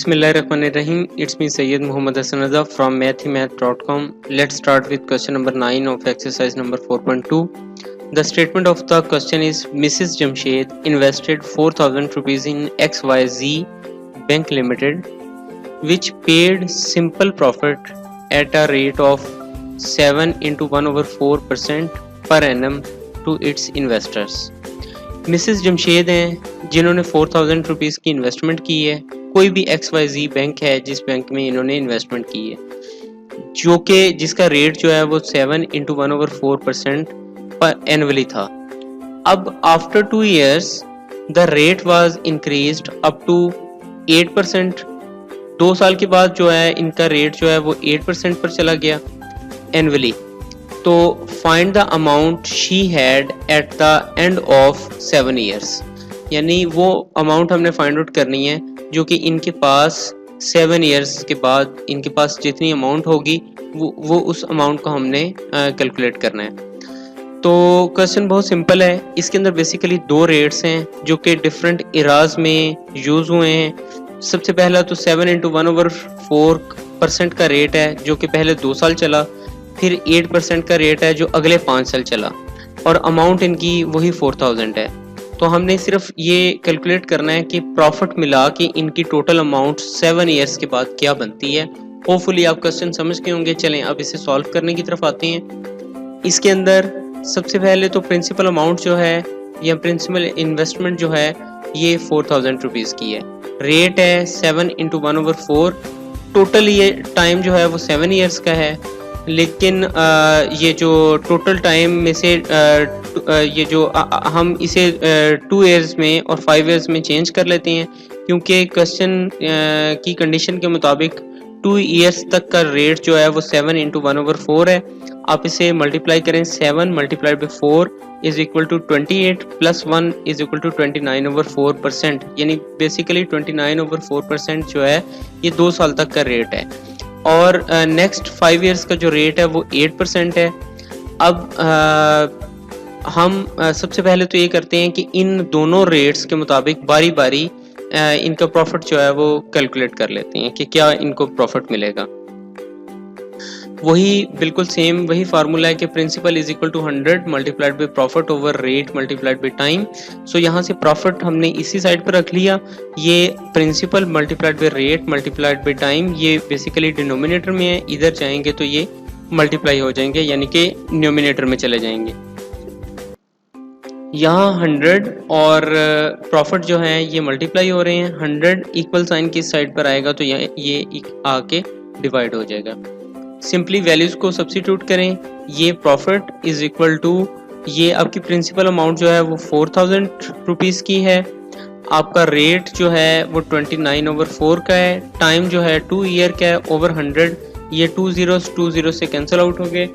Bismillahirrahmanirrahim. It's me Sayyid Muhammad Hassan Raza from mathemath.com. Let's start with question number 9 of exercise number 4.2. The statement of the question is Mrs. Jamshed invested 4000 rupees in XYZ Bank Limited, which paid simple profit at a rate of 7 into 1/4% per annum to its investors. Mrs Jamshed हैं जिन्होंने 4000 rupees की investment की है। कोई भी XYZ bank है जिस bank में इन्होंने इन्वेस्टमेंट की है, जो कि जिसका रेट जो है वो 7 into 1/4% पर एनुअली था। अब after 2 years the rate was increased up to 8%। 2 साल के बाद जो है इनका रेट जो है वो 8% पर चला गया एनुअली। तो find the amount she had at the end of 7 years, यानी वो अमाउंट हमने फाइंड आउट करनी है जो कि इनके पास 7 years के बाद इनके पास जितनी अमाउंट होगी वो उस अमाउंट को हमने कैलकुलेट करना है। तो क्वेश्चन बहुत सिंपल है। इसके अंदर बेसिकली 2 रेट्स हैं जो कि डिफरेंट इराज में यूज़ हुए हैं। सबसे पहला तो 7 into 1/4% का रेट है जो कि पहले 2 साल चला, फिर 8% का रेट है जो अगले 5 साल चला, और अमाउंट इनकी वही 4000 है। तो हमने सिर्फ ये कैलकुलेट करना है कि प्रॉफिट मिला के इनकी टोटल अमाउंट 7 years के बाद क्या बनती है। होपफुली आप क्वेश्चन समझ के होंगे। चलें अब इसे सॉल्व करने की तरफ आते हैं। इसके अंदर सबसे पहले तो प्रिंसिपल अमाउंट जो है या प्रिंसिपल इन्वेस्टमेंट जो है ये 4000 रुपीज़ की है। रेट है 7 into 1/4। टोटल ये टाइम जो है वो 7 years का है, लेकिन ये जो टोटल टाइम में से ये जो हम इसे 2 years में और 5 years में चेंज कर लेते हैं, क्योंकि क्वेश्चन की कंडीशन के मुताबिक 2 years तक का रेट जो है वो 7 into 1/4 है। आप इसे मल्टीप्लाई करें, 7 multiplied by 4 is equal to 28 plus 1 is equal to 29/4%, यानी बेसिकली 29/4% जो है ये 2 साल तक का रेट है। और नेक्स्ट 5 years का जो रेट है वो 8% है। अब हम सबसे पहले तो ये करते हैं कि इन दोनों रेट्स के मुताबिक बारी बारी इनका प्रॉफिट जो है वो कैलकुलेट कर लेते हैं कि क्या इनको प्रॉफिट मिलेगा। वही बिल्कुल सेम वही फार्मूला है कि principal is equal to 100 multiplied by profit over rate multiplied by time. So यहाँ से प्रॉफिट हमने इसी साइड पर रख लिया। ये principal multiplied by rate multiplied by time ये बेसिकली डिनोमिनेटर में है। इधर जाएंगे तो ये मल्टीप्लाई हो जाएंगे, यानी कि न्यूमिनेटर में चले जाएंगे। यहाँ 100 और प्रॉफिट जो है ये मल्टीप्लाई हो रहे हैं। 100 इक्वल साइन की साइड पर आएगा तो ये आके डिवाइड हो जाएगा। सिंपली वैल्यूज को सब्स्टिट्यूट करें। ये प्रॉफिट इज इक्वल टू ये आपकी प्रिंसिपल अमाउंट जो है वो 4000 रुपीज़ की है। आपका रेट जो है वो 29/4 का है। टाइम जो है 2 year का है ओवर 100। ये 2 zeros से कैंसिल आउट हो गए।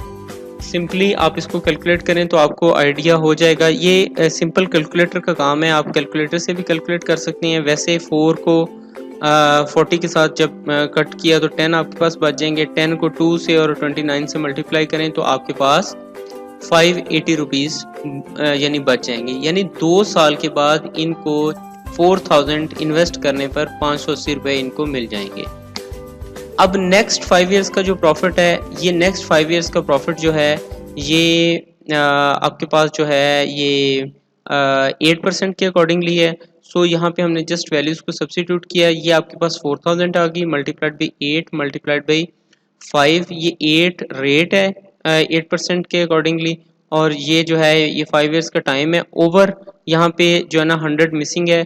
सिंपली आप इसको कैलकुलेट करें तो आपको आइडिया हो जाएगा। ये सिंपल कैलकुलेटर का काम है। आप कैलकुलेटर से भी कैलकुलेट कर सकते हैं। वैसे 4 को 40 के साथ जब कट किया तो 10 आपके पास बच जाएंगे। 10 को 2 से और 29 से मल्टीप्लाई करें तो आपके पास 580 रुपीज़ यानी बच जाएंगे। यानी 2 साल के बाद इनको 4000 इन्वेस्ट करने पर 580 रुपये इनको मिल जाएंगे। अब नेक्स्ट 5 years का जो प्रॉफिट है, ये नेक्स्ट 5 years का प्रॉफिट जो है ये आपके पास जो है ये 8% के अकॉर्डिंगली है। सो यहाँ पे हमने जस्ट वैल्यूज़ को सब्स्टिट्यूट किया। ये आपके पास 4000 आ गई मल्टीप्लाइड बाई 8 मल्टीप्लाइड बाई 5। ये 8 रेट है 8% के अकॉर्डिंगली, और ये जो है ये 5 years का टाइम है ओवर। यहाँ पे जो है ना 100 मिसिंग है।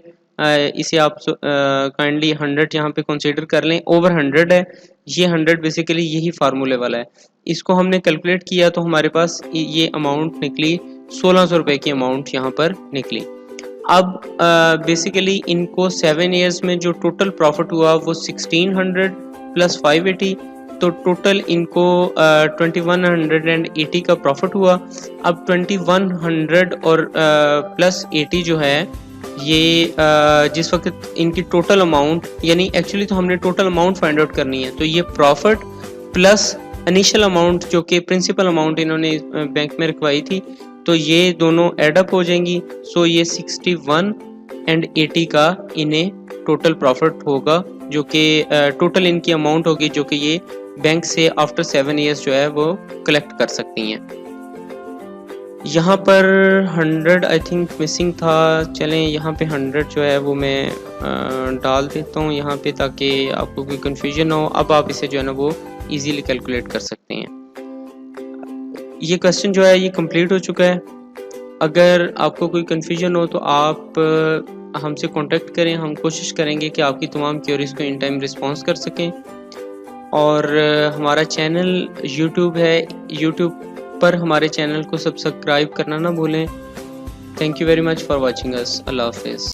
इसे आप काइंडली 100 यहाँ पे कंसीडर कर लें। ओवर 100 है। ये 100 बेसिकली यही फार्मूले वाला है। इसको हमने कैलकुलेट किया तो हमारे पास ये अमाउंट निकली 1600 रुपये की अमाउंट यहाँ पर निकली। अब बेसिकली इनको 7 years में जो टोटल प्रॉफिट हुआ वो 1600 प्लस 580, तो टोटल इनको 2180 का प्रॉफिट हुआ। अब 2100 और प्लस 80 जो है ये जिस वक्त इनकी टोटल अमाउंट, यानी एक्चुअली तो हमने टोटल अमाउंट फाइंड आउट करनी है, तो ये प्रॉफिट प्लस इनिशियल अमाउंट जो कि प्रिंसिपल अमाउंट इन्होंने बैंक में रखवाई थी, तो ये दोनों एडअप हो जाएंगी। सो ये 61 एंड 80 का इन्हें टोटल प्रॉफिट होगा, जो कि टोटल इनकी अमाउंट होगी जो कि ये बैंक से आफ्टर 7 ईयर्स जो है वो कलेक्ट कर सकती हैं। यहाँ पर 100 आई थिंक मिसिंग था। चलें यहाँ पे 100 जो है वो मैं डाल देता हूँ यहाँ पे, ताकि आपको कोई कन्फ्यूजन हो। अब आप इसे जो है ना वो इजीली कैलकुलेट कर सकते हैं। ये क्वेश्चन जो है ये कंप्लीट हो चुका है। अगर आपको कोई कन्फ्यूजन हो तो आप हमसे कांटेक्ट करें, हम कोशिश करेंगे कि आपकी तमाम क्वेरीज को इन टाइम रिस्पॉन्स कर सकें। और हमारा चैनल यूट्यूब है, यूट्यूब पर हमारे चैनल को सब्सक्राइब करना ना भूलें। Thank you very much for watching us. अल्लाह हाफिज़।